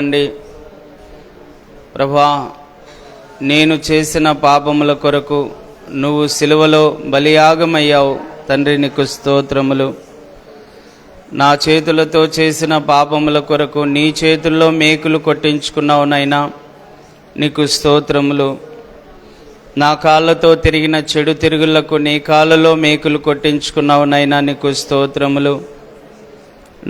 అండి ప్రభువా, నేను చేసిన పాపముల కొరకు నువ్వు సిలువలో బలియాగమయ్యావు తండ్రి, నీకు స్తోత్రములు. నా చేతులతో చేసిన పాపముల కొరకు నీ చేతుల్లో మేకులు కొట్టించుకున్నావు నైనా, నీకు స్తోత్రములు. నా కాళ్ళతో తిరిగిన చెడు తిరుగులకు నీ కాళ్ళలో మేకులు కొట్టించుకున్నావు నైనా, నీకు స్తోత్రములు.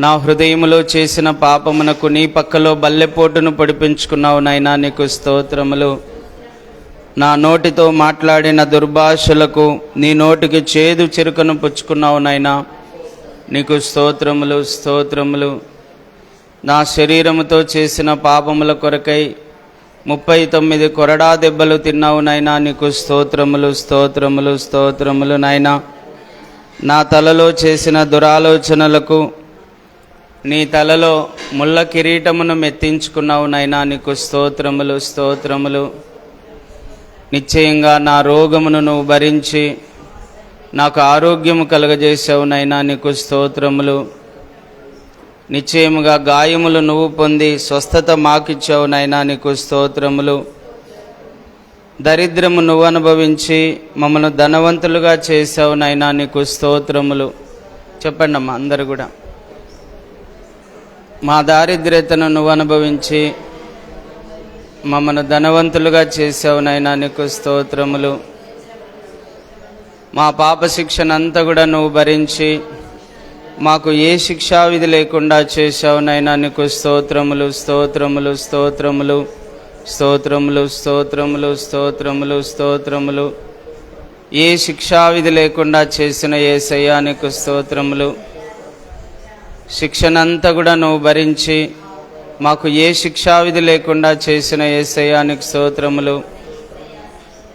నా హృదయములో చేసిన పాపమునకు నీ పక్కలో బల్లెపోటును పొడిపించుకున్నావు నైనా, నీకు స్తోత్రములు. నా నోటితో మాట్లాడిన దుర్భాషలకు నీ నోటికి చేదు చిరుకను పుచ్చుకున్నావు నైనా, నీకు స్తోత్రములు స్తోత్రములు. నా శరీరముతో చేసిన పాపముల కొరకై 39 కొరడా దెబ్బలు తిన్నావు నైనా, నీకు స్తోత్రములు స్తోత్రములు స్తోత్రములు నైనా. నా తలలో చేసిన దురాలోచనలకు నీ తలలో ముళ్ళ కిరీటమును మెత్తించుకున్నావు నైనా, నీకు స్తోత్రములు స్తోత్రములు. నిశ్చయంగా నా రోగమును నువ్వు భరించి నాకు ఆరోగ్యము కలుగజేసావు నైనా, నీకు స్తోత్రములు. నిశ్చయముగా గాయములు నువ్వు పొంది స్వస్థత మాకిచ్చావు నైనా, నీకు స్తోత్రములు. దరిద్రము నువ్వు అనుభవించి మమ్మల్ని ధనవంతులుగా చేసావు నైనా, నీకు స్తోత్రములు. చెప్పండి అమ్మా అందరు కూడా. మా దారిద్ర్యతను నువ్వు అనుభవించి మమ్మల్ని ధనవంతులుగా చేసావు నైనా, నీకు స్తోత్రములు. మా పాప శిక్షనంతా కూడా నువ్వు భరించి మాకు ఏ శిక్షావిధి లేకుండా చేసావు నైనా, నీకు స్తోత్రములు స్తోత్రములు స్తోత్రములు స్తోత్రములు స్తోత్రములు స్తోత్రములు స్తోత్రములు. ఏ శిక్షావిధి లేకుండా చేసిన యేసయ్యా, నీకు స్తోత్రములు. శిక్షనంతా కూడా నువ్వు భరించి మాకు ఏ శిక్షావిధి లేకుండా చేసిన యేసయ్యా, నీకు స్తోత్రములు.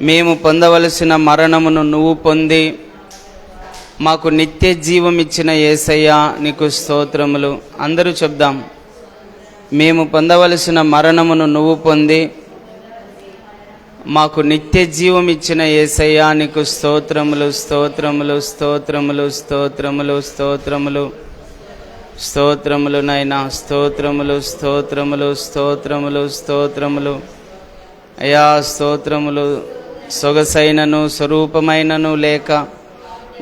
మేము పొందవలసిన మరణమును నువ్వు పొంది మాకు నిత్య జీవం ఇచ్చిన యేసయ్యా, నీకు స్తోత్రములు. అందరూ చెప్దాం. మేము పొందవలసిన మరణమును నువ్వు పొంది మాకు నిత్య జీవం ఇచ్చిన యేసయ్యా, నీకు స్తోత్రములు స్తోత్రములు స్తోత్రములు స్తోత్రములు స్తోత్రములు స్తోత్రములు నైనా, స్తోత్రములు స్తోత్రములు స్తోత్రములు స్తోత్రములు అయా, స్తోత్రములు. సొగసైనను స్వరూపమైనను లేక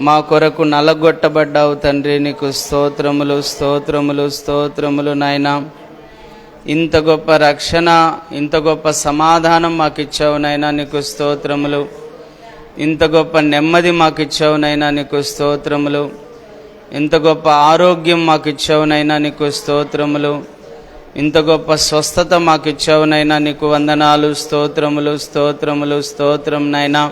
మా కొరకు నలగొట్టబడ్డావు తండ్రి, నీకు స్తోత్రములు స్తోత్రములు స్తోత్రములు నాయనా. ఇంత గొప్ప రక్షణ, ఇంత గొప్ప సమాధానం మాకు ఇచ్చావు నైనా, నీకు స్తోత్రములు. ఇంత గొప్ప నెమ్మది మాకు ఇచ్చావు నైనా, నీకు స్తోత్రములు. ఇంత గొప్ప ఆరోగ్యం మాకు ఇచ్చావు నైనా, నీకు స్తోత్రములు. ఇంత గొప్ప స్వస్థత మాకు ఇచ్చావు నైనా, నీకు వందనాలు. స్తోత్రములు స్తోత్రములు స్తోత్రం నైనా.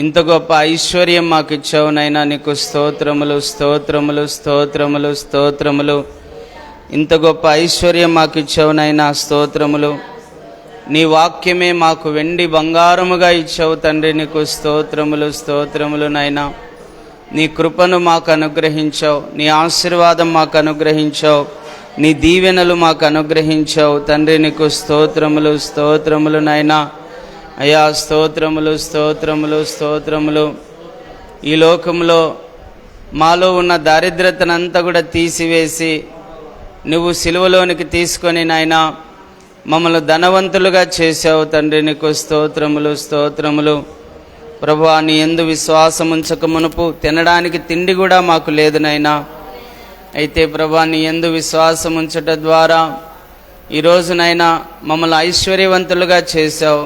ఇంత గొప్ప ఐశ్వర్యం మాకు ఇచ్చావు నైనా, నీకు స్తోత్రములు స్తోత్రములు స్తోత్రములు స్తోత్రములు. ఇంత గొప్ప ఐశ్వర్యం మాకు ఇచ్చావు నైనా, స్తోత్రములు. నీ వాక్యమే మాకు వెండి బంగారముగా ఇచ్చావు తండ్రి, నీకు స్తోత్రములు స్తోత్రములు నైనా. నీ కృపను మాకు అనుగ్రహించావు, నీ ఆశీర్వాదం మాకు అనుగ్రహించావు, నీ దీవెనలు మాకు అనుగ్రహించావు తండ్రి, నీకు స్తోత్రములు స్తోత్రములు నైనా. అయా, స్తోత్రములు స్తోత్రములు స్తోత్రములు. ఈ లోకంలో మాలో ఉన్న దారిద్రతనంతా కూడా తీసివేసి నువ్వు సిలువలోనికి తీసుకొని నాయనా మమ్మల్ని ధనవంతులుగా చేసావు తండ్రి, నీకు స్తోత్రములు స్తోత్రములు. ప్రభువా, నీ యందు విశ్వాసం ఉంచక మునుపు తినడానికి తిండి కూడా మాకు లేదు నైనా. అయితే ప్రభువా, నీ యందు విశ్వాసం ఉంచట ద్వారా ఈరోజునైనా మమ్మల్ని ఐశ్వర్యవంతులుగా చేశావు.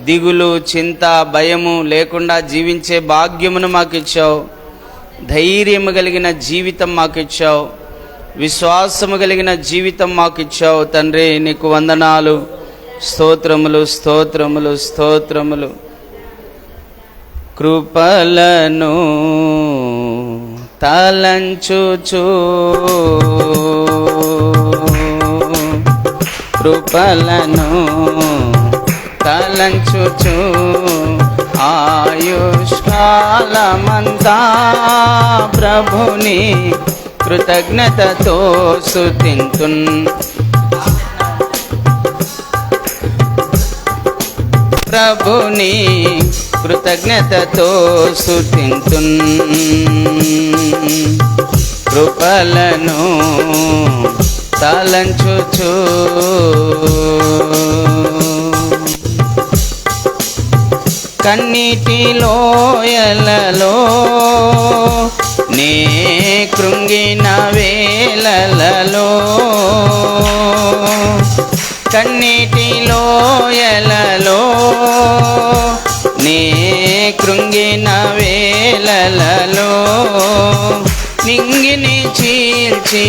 దిగులు, చింత, భయము లేకుండా జీవించే భాగ్యమును మాకు ఇచ్చావు. ధైర్యము కలిగిన జీవితం మాకు ఇచ్చావు. విశ్వాసము కలిగిన జీవితం మాకు ఇచ్చావు తండ్రి, నీకు వందనాలు. స్తోత్రములు స్తోత్రములు స్తోత్రములు. కృపలను తలంచుచు కృపలను తలంచుచు ఆయుష్కాలమంతా ప్రభుని కృతజ్ఞతతో స్తుతింతున్. ప్రభుని కృతజ్ఞతతో స్తుతింతున్. కృపలను తలంచుచు కన్నీటి లోయలలో నే కృంగిన వేళలలో కన్నీటి లోయలలో నే కృంగిన వేళలలో నింగిని చీల్చి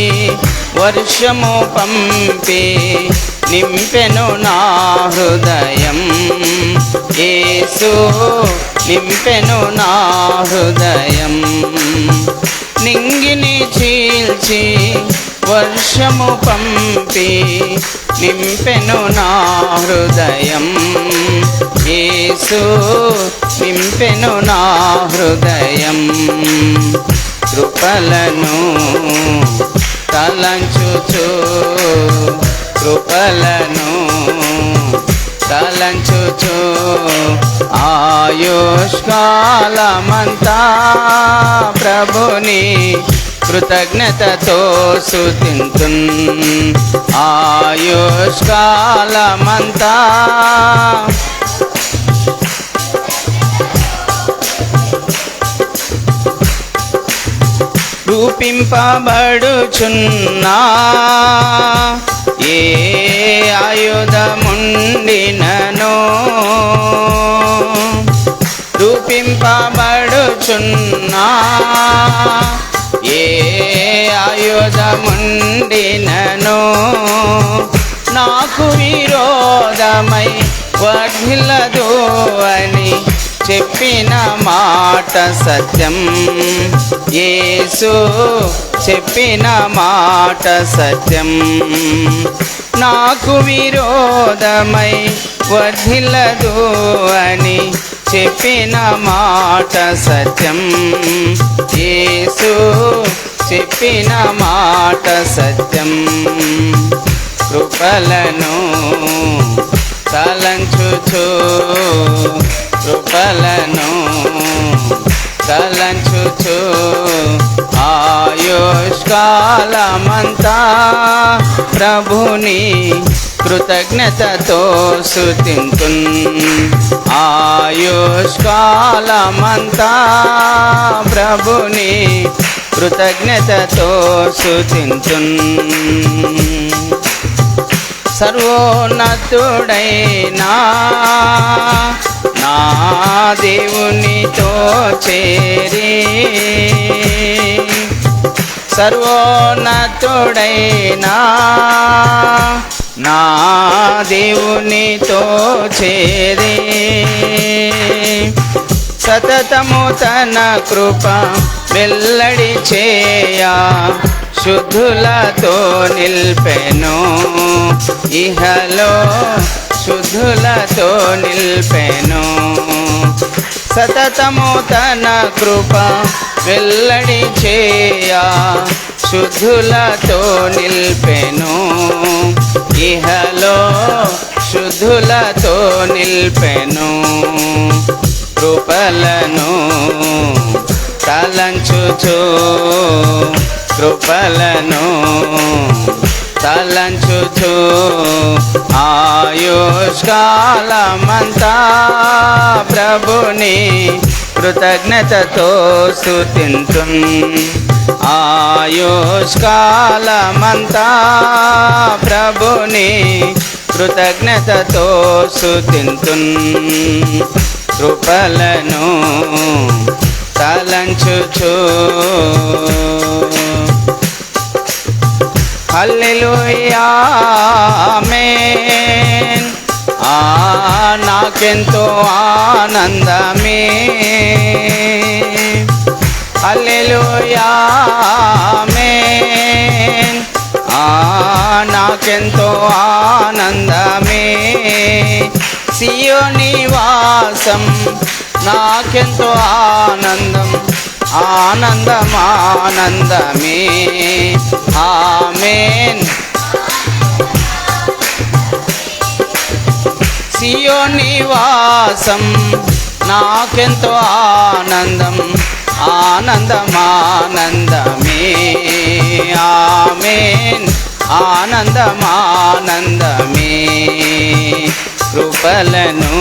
వర్షము పంపి నింపెను నా హృదయం యేసు నింపెను నా హృదయం నింగిని చీల్చి వర్షము పంపి నింపెను నా హృదయం యేసు నింపెను నా హృదయం కృపలను తలంచుచు కృపలను తలంచుచు ఆయుష్కాలమంతా ప్రభుని కృతజ్ఞతతో స్తుతింతున్ ఆయుష్కాలమంతా రూపింపబడుచున్నా ఏ ఆయుధముండినను రూపింపబడుచున్నా ఏ ఆయుధముండినను నాకు విరోధమై వర్ధిల్లదు అని చెప్పిన మాట సత్యం యేసు చెప్పిన మాట సత్యం నాకు విరోధమై వర్ధిల్లదు అని చెప్పిన మాట సత్యం యేసు చెప్పిన మాట సత్యం కృపలను తలంచుచు కృపలను తలంచుచు ఆయుష్కాలమంతా ప్రభుని కృతజ్ఞతతో స్తుతింతున్ ఆయుష్కాలమంతా ప్రభుని కృతజ్ఞతతో స్తుతింతున్ సర్వోన్నతుడైనా నా దేవునితో చేరి సర్వోన్నతుడైనా నా దేవునితో చేరి సతతము తన కృప వెల్లడి చేయా శుద్ధులతో నిల్పెను ఇహలో శుద్ధులతో నిల్పెను సతతము తన కృప వెల్లడి చేయా శుద్ధులతో నిల్పెను ఇహలో శుద్ధులతో నిల్పెను కృపలను తలంచుచు కృపలను తలంచుచు ఆయుష్కాలమంతా ప్రభుని కృతజ్ఞతతో స్తుతింతున్ ఆయుష్కాలమంతా ప్రభుని కృతజ్ఞతతో స్తుతింతున్ కృపలను తలంచుచు హల్లెలూయా ఆమేన్ నాకెంతో ఆనందమే హల్లెలూయా ఆమేన్ నాకెంతో ఆనందమే సియోని వాసం నాకెంతో ఆనందం ఆనందమానందమే ఆమేన్ సియోని వాసం నాకెంతో ఆనందం ఆనందమానందమే ఆమేన్ ఆనందమానందమే కృపలను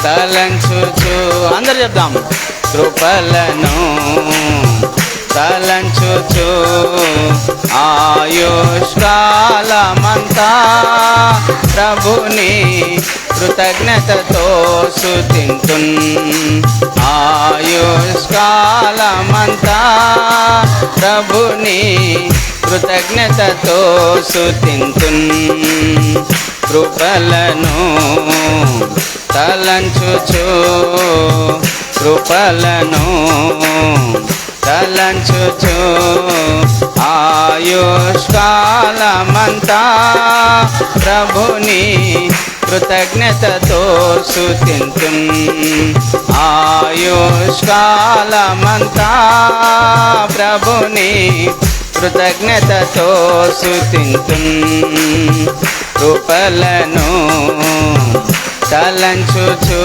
తలంచుచు అందరు చెప్దాం. కృపలను తలంచుచు ఆయుష్కాలమంతా ప్రభుని కృతజ్ఞతతో స్తుతింతున్. ఆయుష్కాలమంతా ప్రభుని కృతజ్ఞతతో స్తుతింతున్. కృపలను తలంచుచు కృపలను తలంచుచు ఆయుష్కాలమంతా ప్రభుని కృతజ్ఞతతో స్తుతింతున్. ఆయుష్కాలమంతా ప్రభుని కృతజ్ఞతతో స్తుతింతున్. కృపలను తలంచుచు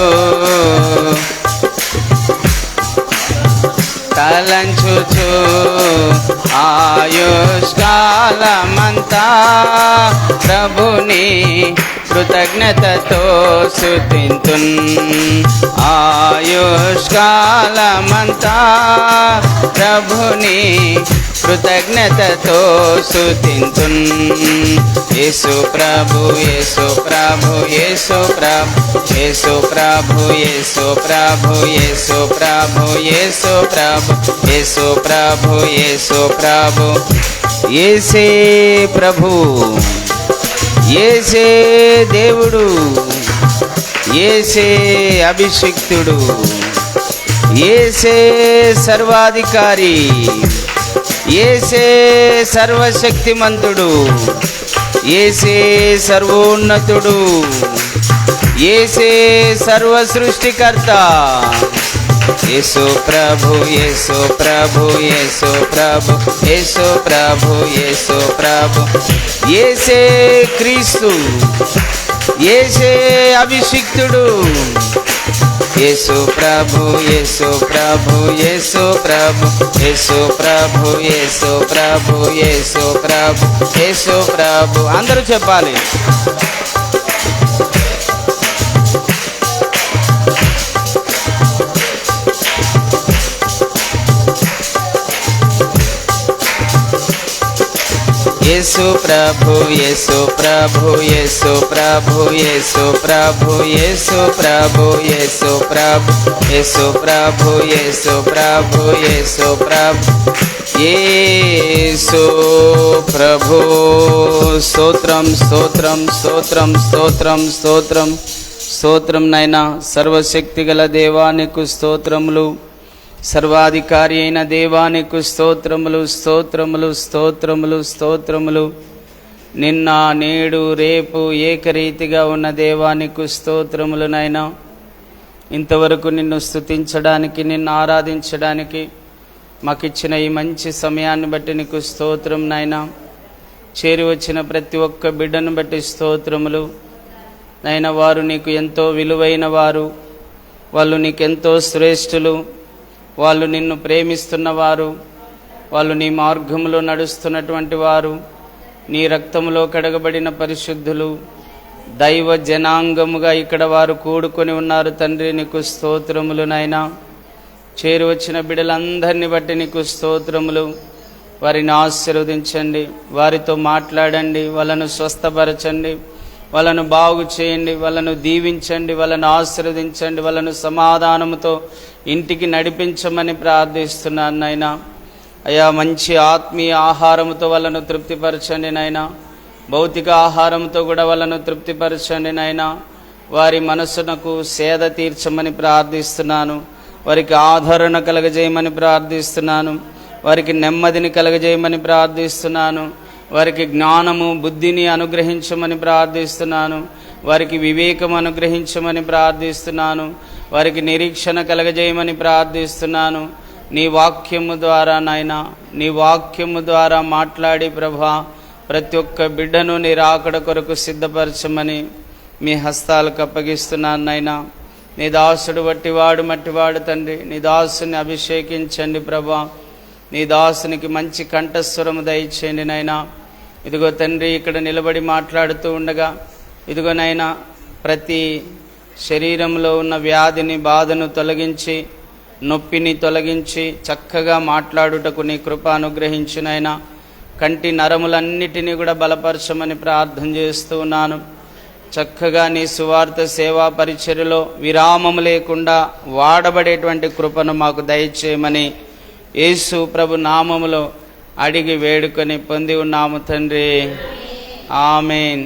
తలంచుచు ఆయుష్కాలమంతా ప్రభుని కృతజ్ఞతతో స్తుతింతున్. ఆయుష్కాలమంతా ప్రభుని కృతజ్ఞతతో స్తుతింతున్. యేసు ప్రభు యేసు ప్రభు యేసు ప్రభు యేసు ప్రభు యేసు ప్రభు యేసు ప్రభు యేసు ప్రభు యేసు ప్రభు యేసు ప్రభు యేసే ప్రభు యేసే దేవుడు యేసే అభిషిక్తుడు యేసే సర్వాధికారి యేసే సర్వశక్తిమంతుడు యేసే సర్వోన్నతుడు యేసే సర్వ సృష్టికర్త. యేసు ప్రభు యేసు ప్రభు యేసు ప్రభు యేసు ప్రభు యేసు ప్రభు యేసే క్రీస్తు యేసే అభిషిక్తుడు. యేసు ప్రభు యేసు ప్రభు యేసు ప్రభు యేసు ప్రభు యేసు ప్రభు యేసు ప్రభు యేసు ప్రభు అందరూ చెప్పాలి. యేసు ప్రభు యేసు ప్రభు యేసు ప్రభు యేసు ప్రభు యేసు ప్రభు యేసు ప్రభు యేసు ప్రభు యేసు ప్రభు యేసు ప్రభు యేసు ప్రభు. స్తోత్రం స్తోత్రం స్తోత్రం స్తోత్రం స్తోత్రం స్తోత్రం నైనా సర్వశక్తి గల దేవానికి స్తోత్రములు. సర్వాధికారి అయిన దేవానికి స్తోత్రములు స్తోత్రములు స్తోత్రములు స్తోత్రములు. నిన్న నేడు రేపు ఏకరీతిగా ఉన్న దేవానికి స్తోత్రములు నాయనా. ఇంతవరకు నిన్ను స్తుతించడానికి నిన్ను ఆరాధించడానికి మాకిచ్చిన ఈ మంచి సమయాన్ని బట్టి నీకు స్తోత్రం నాయనా. చేరి వచ్చిన ప్రతి ఒక్క బిడ్డను బట్టి స్తోత్రములు నాయనా. వారు నీకు ఎంతో విలువైన వారు, వాళ్ళు నీకెంతో శ్రేష్ఠులు, వాళ్ళు నిన్ను ప్రేమిస్తున్నవారు, వాళ్ళు నీ మార్గంలో నడుస్తున్నటువంటి వారు, నీ రక్తములో కడగబడిన పరిశుద్ధులు, దైవ జనాంగముగా ఇక్కడ వారు కూడుకొని ఉన్నారు తండ్రి. నీకు స్తోత్రములు నాయనా. చేరి వచ్చిన బిడ్డలందరినీ బట్టి నీకు స్తోత్రములు. వారిని ఆశీర్వదించండి, వారితో మాట్లాడండి, వాళ్ళను స్వస్థపరచండి, వాళ్ళను బాగు చేయండి, వాళ్ళను దీవించండి, వాళ్ళను ఆశీర్వదించండి, వాళ్ళను సమాధానముతో ఇంటికి నడిపించమని ప్రార్థిస్తున్నాను నాయనా. అయ్యా, మంచి ఆత్మీయ ఆహారముతో వాళ్ళను తృప్తిపరచండి నాయనా. భౌతిక ఆహారంతో కూడా వాళ్ళను తృప్తిపరచండి నాయనా. వారి మనసునకు సేద తీర్చమని ప్రార్థిస్తున్నాను. వారికి ఆదరణ కలగజేయమని ప్రార్థిస్తున్నాను. వారికి నెమ్మదిని కలగజేయమని ప్రార్థిస్తున్నాను. వారికి జ్ఞానము బుద్ధిని అనుగ్రహించమని ప్రార్థిస్తున్నాను. వారికి వివేకం అనుగ్రహించమని ప్రార్థిస్తున్నాను. వారికి నిరీక్షణ కలగజేయమని ప్రార్థిస్తున్నాను. నీ వాక్యము ద్వారా నాయనా, నీ వాక్యము ద్వారా మాట్లాడి ప్రభా ప్రతి ఒక్క బిడ్డను నీ రాకడ కొరకు సిద్ధపరచమని మీ హస్తాలకు అప్పగిస్తున్నాను నాయనా. నీ దాసుడు వట్టివాడు మట్టివాడు తండ్రి. నీ దాసుని అభిషేకించండి ప్రభా. నీ దాసునికి మంచి కంఠస్వరము దయచేయండి నాయనా. ఇదిగో తండ్రి, ఇక్కడ నిలబడి మాట్లాడుతూ ఉండగా ఇదిగోనైనా ప్రతి శరీరంలో ఉన్న వ్యాధిని, బాధను తొలగించి, నొప్పిని తొలగించి చక్కగా మాట్లాడుటకు నీ కృప అనుగ్రహించినైనా కంటి నరములన్నిటినీ కూడా బలపరచమని ప్రార్థన చేస్తూ ఉన్నాను. చక్కగా నీ సువార్త సేవా పరిచర్యలో విరామం లేకుండా వాడబడేటువంటి కృపను మాకు దయచేయమని యేసు ప్రభు నామములో అడిగి వేడుకొని పొంది ఉన్నాము తండ్రి. ఆమేన్.